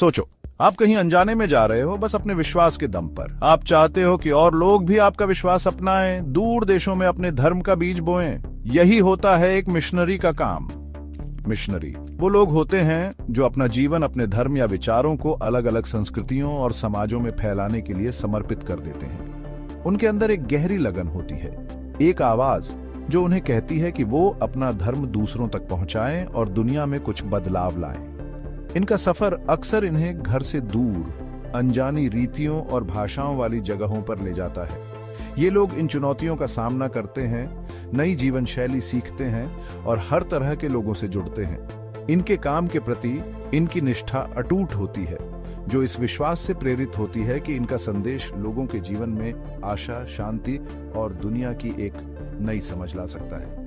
सोचो, आप कहीं अनजाने में जा रहे हो, बस अपने विश्वास के दम पर। आप चाहते हो कि और लोग भी आपका विश्वास अपनाएं, दूर देशों में अपने धर्म का बीज बोएं। यही होता है एक मिशनरी का काम। मिशनरी वो लोग होते हैं जो अपना जीवन अपने धर्म या विचारों को अलग अलग संस्कृतियों और समाजों में फैलाने के लिए समर्पित कर देते हैं। उनके अंदर एक गहरी लगन होती है, एक आवाज जो उन्हें कहती है कि वो अपना धर्म दूसरों तक पहुंचाएं और दुनिया में कुछ बदलाव लाएं। इनका सफर अक्सर इन्हें घर से दूर, अनजानी रीतियों और भाषाओं वाली जगहों पर ले जाता है। ये लोग इन चुनौतियों का सामना करते हैं, नई जीवन शैली सीखते हैं और हर तरह के लोगों से जुड़ते हैं। इनके काम के प्रति इनकी निष्ठा अटूट होती है, जो इस विश्वास से प्रेरित होती है कि इनका संदेश लोगों के जीवन में आशा, शांति और दुनिया की एक नई समझ ला सकता है।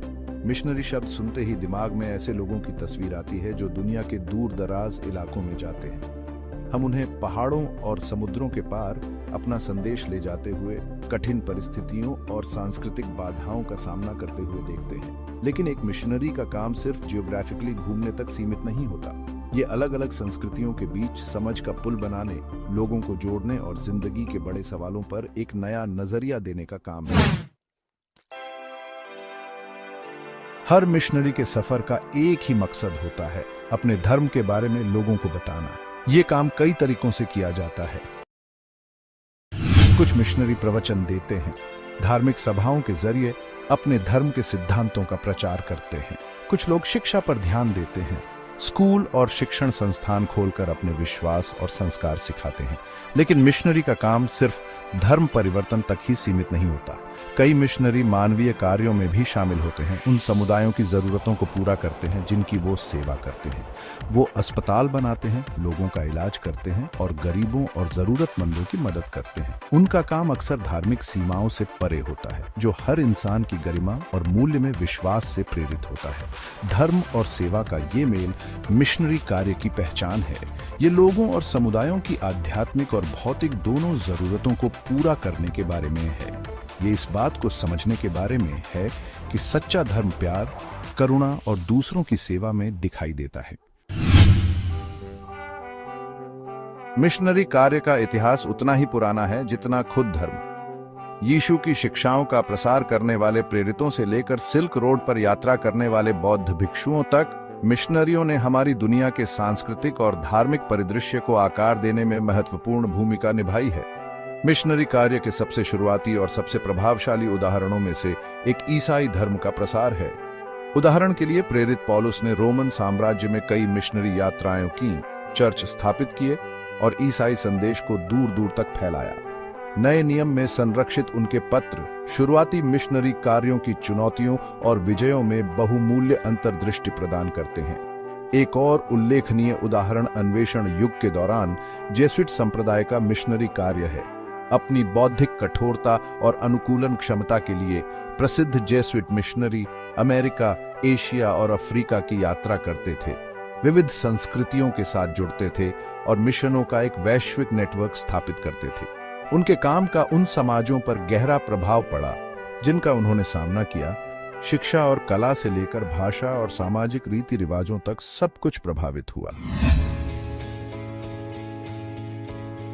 मिशनरी शब्द सुनते ही दिमाग में ऐसे लोगों की तस्वीर आती है जो दुनिया के दूर दराज इलाकों में जाते हैं। हम उन्हें पहाड़ों और समुद्रों के पार अपना संदेश ले जाते हुए कठिन परिस्थितियों और सांस्कृतिक बाधाओं का सामना करते हुए देखते हैं। लेकिन एक मिशनरी का काम सिर्फ जियोग्राफिकली घूमने तक सीमित नहीं होता। ये अलग अलग संस्कृतियों के बीच समझ का पुल बनाने, लोगों को जोड़ने और जिंदगी के बड़े सवालों पर एक नया नजरिया देने का काम है। हर मिशनरी के सफर का एक ही मकसद होता है, अपने धर्म के बारे में लोगों को बताना। ये काम कई तरीकों से किया जाता है। कुछ मिशनरी प्रवचन देते हैं, धार्मिक सभाओं के जरिए अपने धर्म के सिद्धांतों का प्रचार करते हैं। कुछ लोग शिक्षा पर ध्यान देते हैं, स्कूल और शिक्षण संस्थान खोलकर अपने विश्वास और संस्कार सिखाते हैं। लेकिन मिशनरी का काम सिर्फ धर्म परिवर्तन तक ही सीमित नहीं होता। कई मिशनरी मानवीय कार्यों में भी शामिल होते हैं, उन समुदायों की जरूरतों को पूरा करते हैं जिनकी वो सेवा करते हैं। वो अस्पताल बनाते हैं, लोगों का इलाज करते हैं और गरीबों और जरूरतमंदों की मदद करते हैं। उनका काम अक्सर धार्मिक सीमाओं से परे होता है, जो हर इंसान की गरिमा और मूल्य में विश्वास से प्रेरित होता है। धर्म और सेवा का ये मेल मिशनरी कार्य की पहचान है। ये लोगों और समुदायों की आध्यात्मिक और भौतिक दोनों जरूरतों को पूरा करने के बारे में है। ये इस बात को समझने के बारे में है कि सच्चा धर्म प्यार, करुणा और दूसरों की सेवा में दिखाई देता है। मिशनरी कार्य का इतिहास उतना ही पुराना है जितना खुद धर्म। यीशु की शिक्षाओं का प्रसार करने वाले प्रेरितों से लेकर सिल्क रोड पर यात्रा करने वाले बौद्ध भिक्षुओं तक, मिशनरियों ने हमारी दुनिया के सांस्कृतिक और धार्मिक परिदृश्य को आकार देने में महत्वपूर्ण भूमिका निभाई है। मिशनरी कार्य के सबसे शुरुआती और सबसे प्रभावशाली उदाहरणों में से एक ईसाई धर्म का प्रसार है। उदाहरण के लिए प्रेरित पौलुस ने रोमन साम्राज्य में कई मिशनरी यात्राएं की, चर्च स्थापित किए और ईसाई संदेश को दूर दूर तक फैलाया। नए नियम में संरक्षित उनके पत्र शुरुआती मिशनरी कार्यों की चुनौतियों और विजयों में बहुमूल्य अंतर्दृष्टि प्रदान करते हैं। एक और उल्लेखनीय उदाहरण अन्वेषण युग के दौरान जेसुइट संप्रदाय का मिशनरी कार्य है। अपनी बौद्धिक कठोरता और अनुकूलन क्षमता के लिए प्रसिद्ध जेसुइट मिशनरी अमेरिका, एशिया और अफ्रीका की यात्रा करते थे। विविध संस्कृतियों के साथ जुड़ते थे और मिशनों का एक वैश्विक नेटवर्क स्थापित करते थे। उनके काम का उन समाजों पर गहरा प्रभाव पड़ा जिनका उन्होंने सामना किया। शिक्षा और कला से लेकर भाषा और सामाजिक रीति रिवाजों तक सब कुछ प्रभावित हुआ।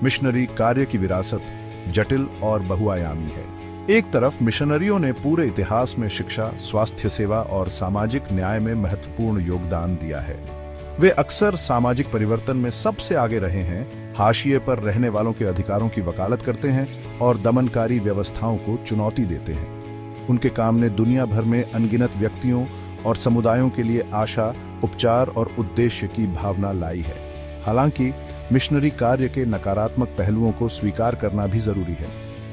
मिशनरी कार्य की विरासत जटिल और बहुआयामी है। एक तरफ मिशनरियों ने पूरे इतिहास में शिक्षा, स्वास्थ्य सेवा और सामाजिक न्याय में महत्वपूर्ण योगदान दिया है। वे अक्सर सामाजिक परिवर्तन में सबसे आगे रहे हैं, हाशिए पर रहने वालों के अधिकारों की वकालत करते हैं और दमनकारी व्यवस्थाओं को चुनौती देते हैं। उनके काम ने दुनिया भर में अनगिनत व्यक्तियों और समुदायों के लिए आशा, उपचार और उद्देश्य की भावना लाई है। हालांकि मिशनरी कार्य के नकारात्मक पहलुओं को स्वीकार करना भी जरूरी है।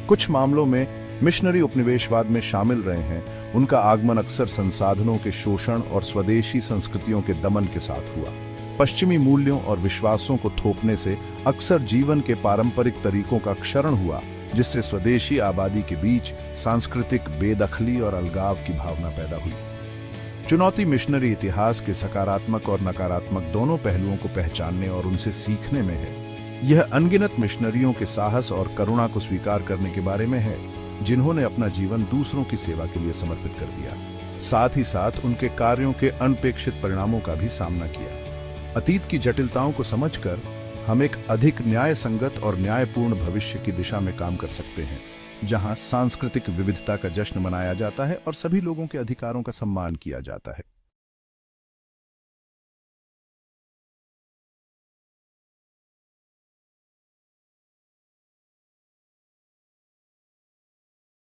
कुछ मामलों में मिशनरी उपनिवेशवाद में शामिल रहे हैं। उनका आगमन अक्सर संसाधनों के शोषण और स्वदेशी संस्कृतियों के दमन के साथ हुआ। पश्चिमी मूल्यों और विश्वासों को थोपने से अक्सर जीवन के पारंपरिक तरीकों का क्षरण हुआ, जिससे स्वदेशी आबादी के बीच सांस्कृतिक बेदखली और अलगाव की भावना पैदा हुई। चुनौती मिशनरी इतिहास के सकारात्मक और नकारात्मक दोनों पहलुओं को पहचानने और उनसे सीखने में है। यह अनगिनत मिशनरियों के साहस और करुणा को स्वीकार करने के बारे में है, जिन्होंने अपना जीवन दूसरों की सेवा के लिए समर्पित कर दिया। साथ ही साथ उनके कार्यों के अनपेक्षित परिणामों का भी सामना किया। अतीत की जटिलताओं को समझकर हम एक अधिक न्याय संगत और न्यायपूर्ण भविष्य की दिशा में काम कर सकते हैं, जहां सांस्कृतिक विविधता का जश्न मनाया जाता है और सभी लोगों के अधिकारों का सम्मान किया जाता है।